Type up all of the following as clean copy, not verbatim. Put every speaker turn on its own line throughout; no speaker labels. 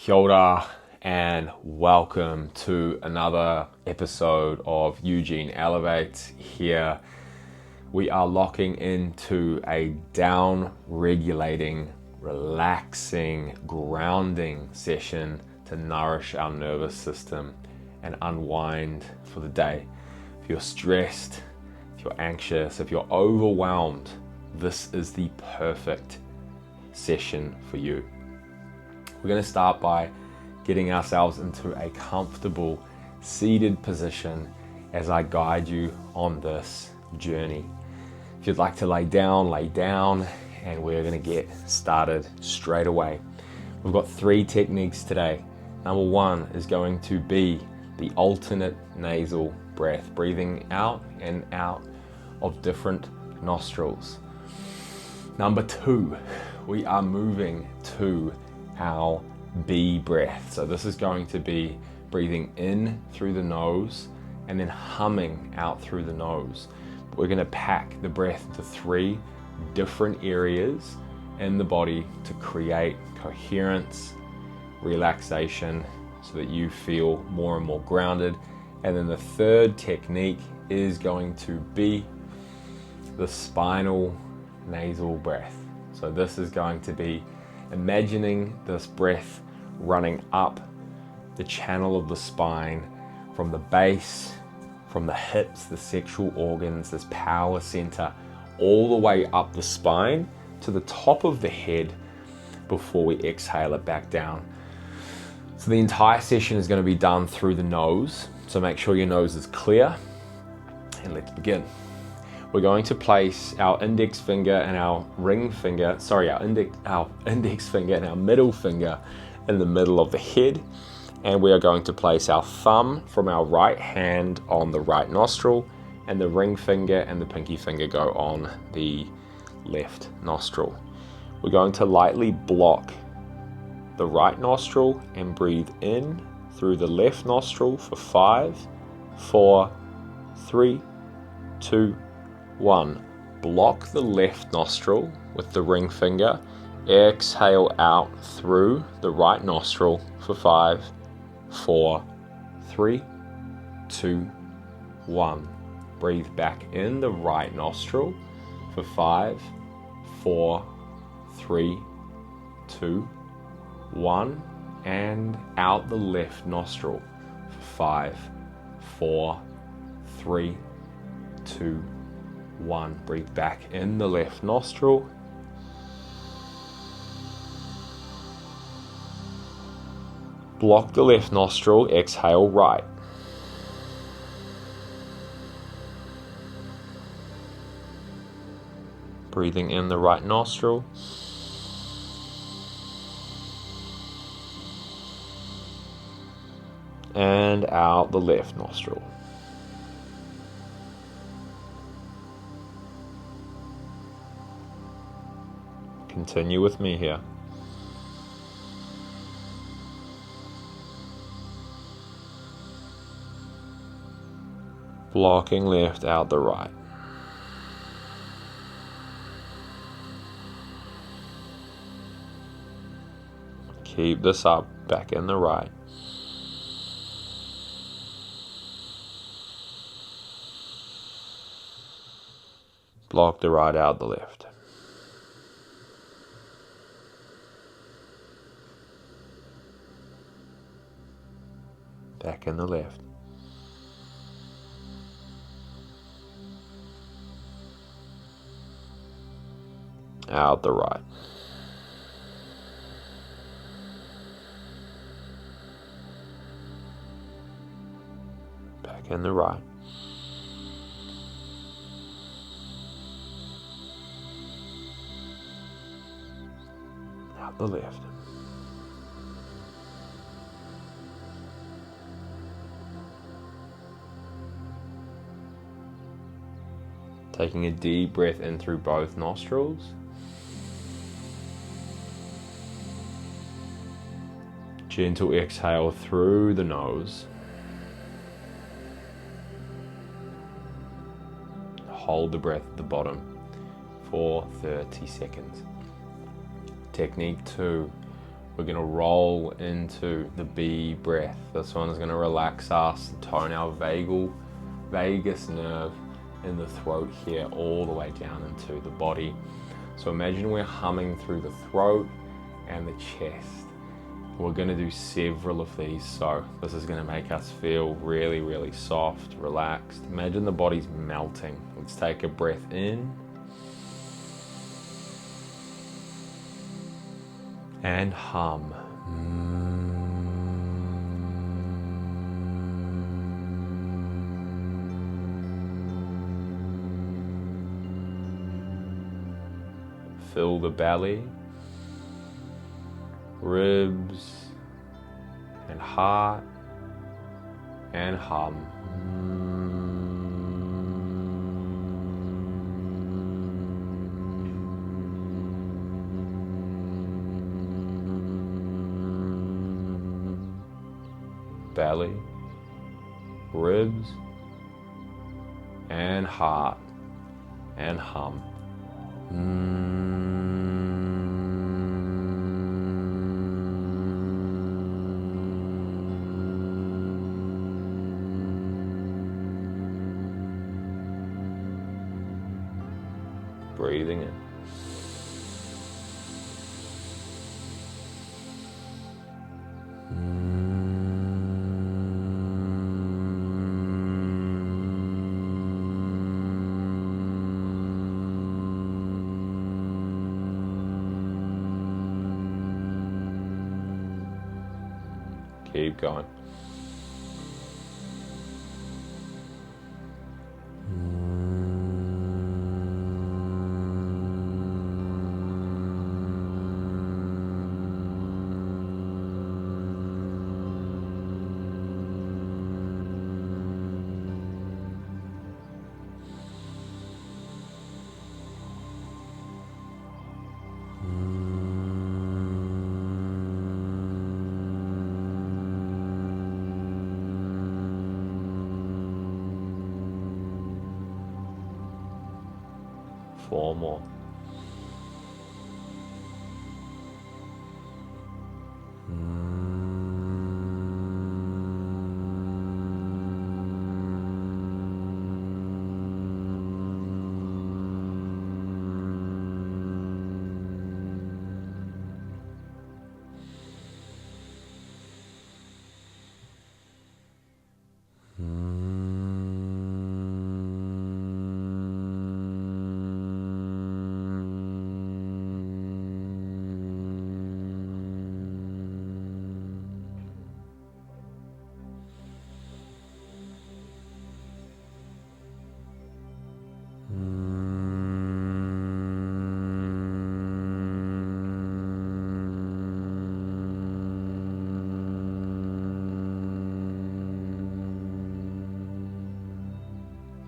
Kia ora and welcome to another episode of Eugene Elevates. Here we are locking into a down-regulating, relaxing, grounding session to nourish our nervous system and unwind for the day. If you're stressed, if you're anxious, if you're overwhelmed, this is the perfect session for you. We're going to start by getting ourselves into a comfortable seated position as I guide you on this journey. If you'd like to lay down, and we're going to get started straight away. We've got 3 techniques today. Number 1 is going to be the alternate nasal breath, breathing out and out of different nostrils. Number 2, we are moving to our B breath. So this is going to be breathing in through the nose and then humming out through the nose. We're going to pack the breath into 3 different areas in the body to create coherence, relaxation, so that you feel more and more grounded. And then the 3rd technique is going to be the spinal nasal breath. So this is going to be imagining this breath running up the channel of the spine from the base, from the hips, the sexual organs, this power center, all the way up the spine to the top of the head before we exhale it back down. So the entire session is going to be done through the nose. So make sure your nose is clear, and let's begin. We're going to place our index finger and our index finger and our middle finger in the middle of the head, and we are going to place our thumb from our right hand on the right nostril, and the ring finger and the pinky finger go on the left nostril. We're going to lightly block the right nostril and breathe in through the left nostril for 5, 4, 3, 2, 1. Block the left nostril with the ring finger. Exhale out through the right nostril for 5, 4, 3, 2, 1. Breathe back in the right nostril for 5, 4, 3, 2, 1. And out the left nostril for 5, 4, 3, 2, 1. Breathe back in the left nostril. Block the left nostril, exhale right. Breathing in the right nostril. And out the left nostril. Continue with me here. Blocking left, out the right. Keep this up, back in the right. Block the right, out the left. Back in the left. Out the right. Back in the right. Out the left. Taking a deep breath in through both nostrils. Gentle exhale through the nose. Hold the breath at the bottom for 30 seconds. Technique 2, We're going to roll into the B breath. This one is going to relax us, tone our vagus nerve in the throat here all the way down into the body. So imagine we're humming through the throat and the chest. We're going to do several of these, so this is going to make us feel really, really soft, relaxed. Imagine the body's melting. Let's take a breath in and hum. Fill the belly, ribs, and heart, and hum. Belly, ribs, and heart, and hum. Breathing in. Keep going. Four more.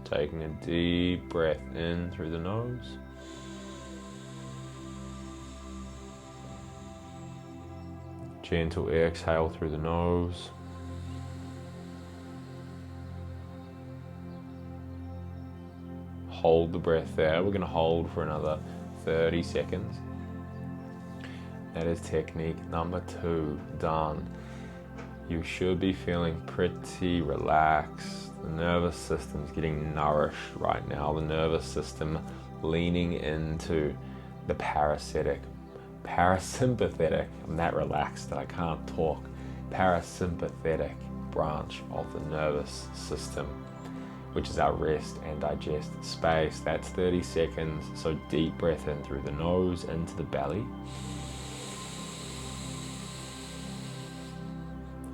Taking a deep breath in through the nose. Gentle exhale through the nose. Hold the breath there. We're going to hold for another 30 seconds. That is technique number 2 done. You should be feeling pretty relaxed. The nervous system's getting nourished right now. The nervous system leaning into the parasympathetic. I'm that relaxed that I can't talk. Parasympathetic branch of the nervous system, which is our rest and digest space. That's 30 seconds. So deep breath in through the nose into the belly.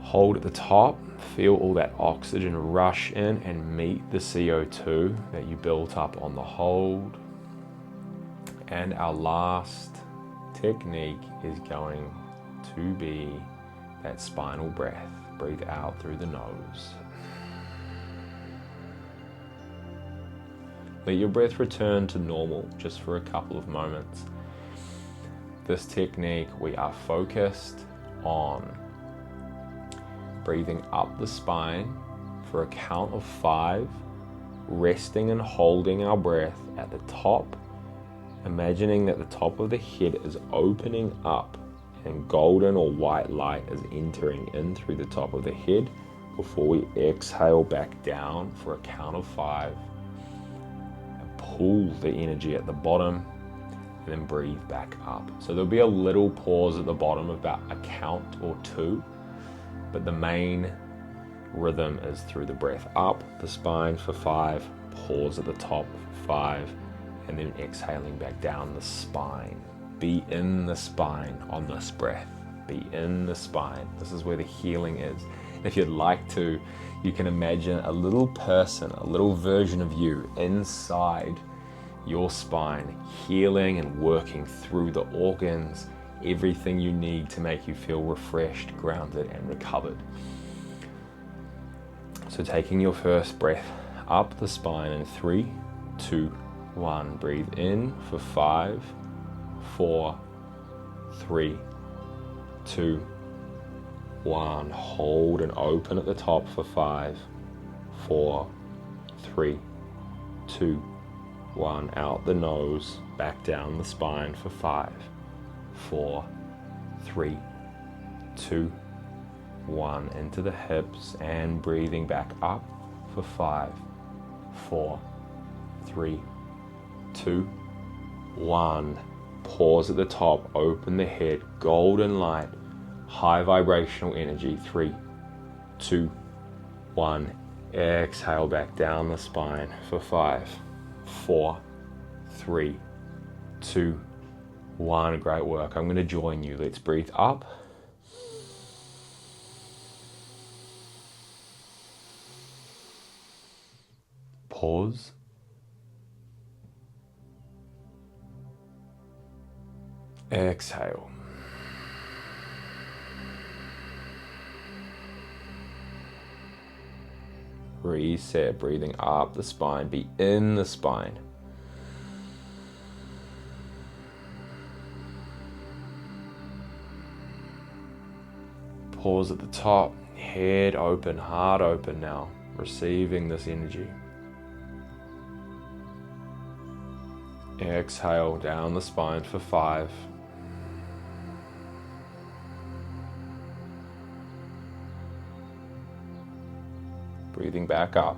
Hold at the top, feel all that oxygen rush in and meet the CO2 that you built up on the hold. And our last technique is going to be that spinal breath. Breathe out through the nose. Let your breath return to normal just for a couple of moments. This technique, we are focused on breathing up the spine for a count of 5, resting and holding our breath at the top, imagining that the top of the head is opening up and golden or white light is entering in through the top of the head before we exhale back down for a count of 5. And pull the energy at the bottom and then breathe back up. So there'll be a little pause at the bottom, about a count or 2, but the main rhythm is through the breath up the spine for 5, pause at the top for 5, and then exhaling back down the spine. Be in the spine on this breath. Be in the spine. This is where the healing is. If you'd like to, you can imagine a little person, a little version of you inside your spine, healing and working through the organs, everything you need to make you feel refreshed, grounded, and recovered. So taking your first breath up the spine in 3, 2, 1. Breathe in for 5, 4, 3, 2, 1. Hold and open at the top for 5, 4, 3, 2, 1. Out the nose, back down the spine for 5, 4, 3, 2, 1. Into the hips and breathing back up for 5, 4, 3, 2, 1. Pause at the top, open the head, golden light, high vibrational energy. 3, 2, 1. Exhale back down the spine for 5, 4, 3, 2, 1. Great work. I'm going to join you. Let's breathe up. Pause. Exhale. Reset, breathing up the spine, be in the spine. Pause at the top, head open, heart open now, receiving this energy. Exhale down the spine for 5. Breathing back up.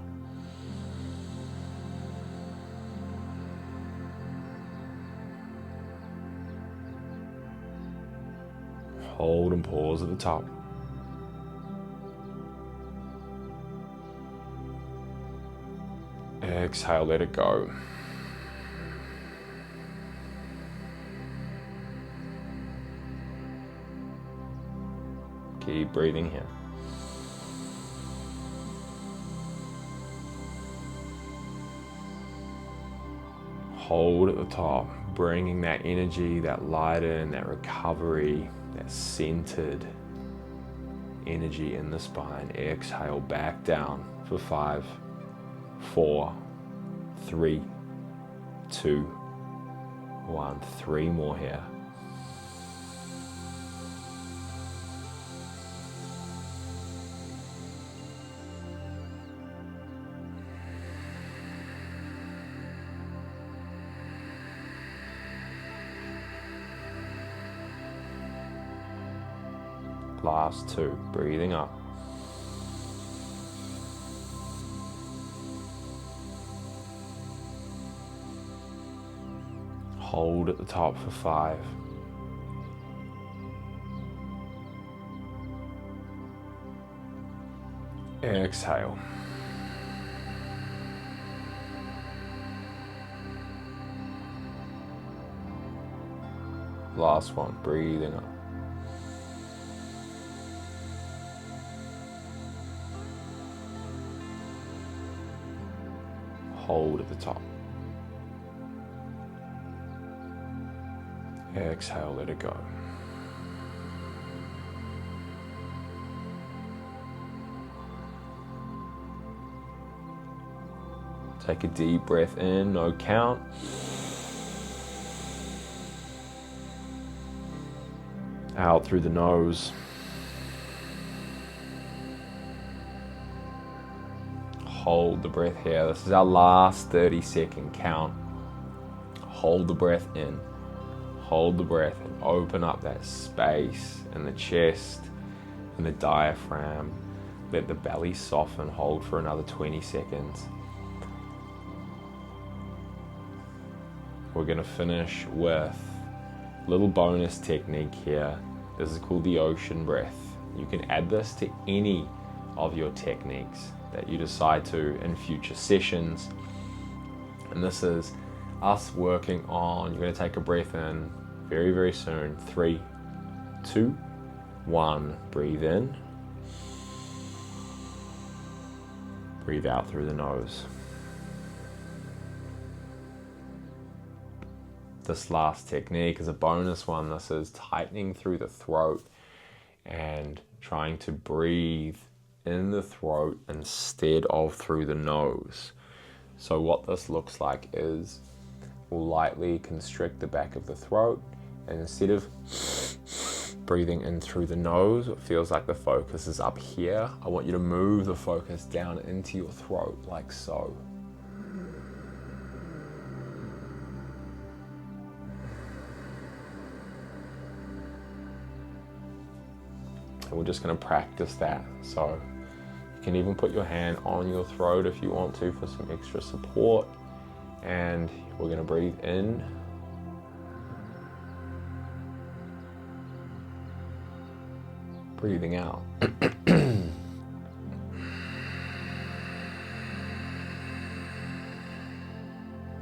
Hold and pause at the top. Exhale, let it go. Keep breathing here. Hold at the top, bringing that energy, that light in, that recovery, that centered energy in the spine. Exhale back down for 5, 4, 3, 2, 1. 3 more here. Last 2, breathing up. Hold at the top for 5. Exhale. Last one, breathing up. Hold at the top. Exhale, let it go. Take a deep breath in, no count. Out through the nose. Hold the breath here. This is our last 30-second count. Hold the breath in. hold the breath and open up that space in the chest and the diaphragm. Let the belly soften, hold for another 20 seconds. We're going to finish with a little bonus technique here. This is called the ocean breath. You can add this to any of your techniques that you decide to in future sessions. And this is us working on, you're going to take a breath in very, very soon. 3, 2, 1. Breathe in. Breathe out through the nose. This last technique is a bonus one. This is tightening through the throat and trying to breathe in the throat instead of through the nose. So what this looks like is we'll lightly constrict the back of the throat, and instead of breathing in through the nose, it feels like the focus is up here. I want you to move the focus down into your throat like so. And we're just going to practice that. So you can even put your hand on your throat if you want to for some extra support. And we're going to breathe in. Breathing out.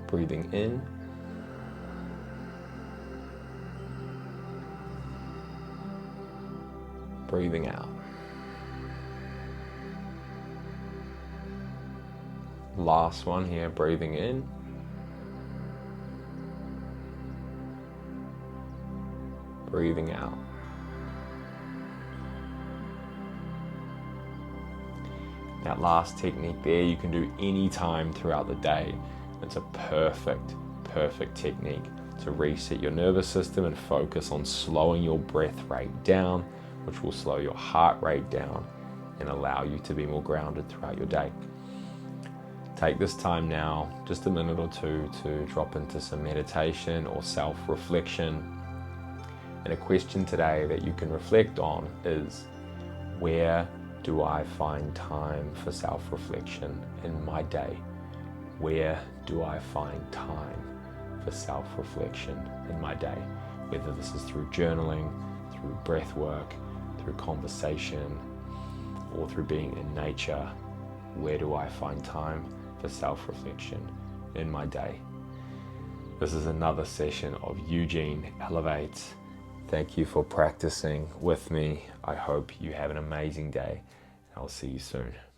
Breathing in. Breathing out. Last one here, breathing in. Breathing out. That last technique there you can do any time throughout the day. It's a perfect technique to reset your nervous system and focus on slowing your breath rate down, which will slow your heart rate down and allow you to be more grounded throughout your day. Take this time now, just a minute or two, to drop into some meditation or self-reflection. And a question today that you can reflect on is, where do I find time for self-reflection in my day? Where do I find time for self-reflection in my day? Whether this is through journaling, through breath work, through conversation, or through being in nature, where do I find time for self-reflection in my day? This is another session of Eugene Elevates. Thank you for practicing with me. I hope you have an amazing day. I'll see you soon.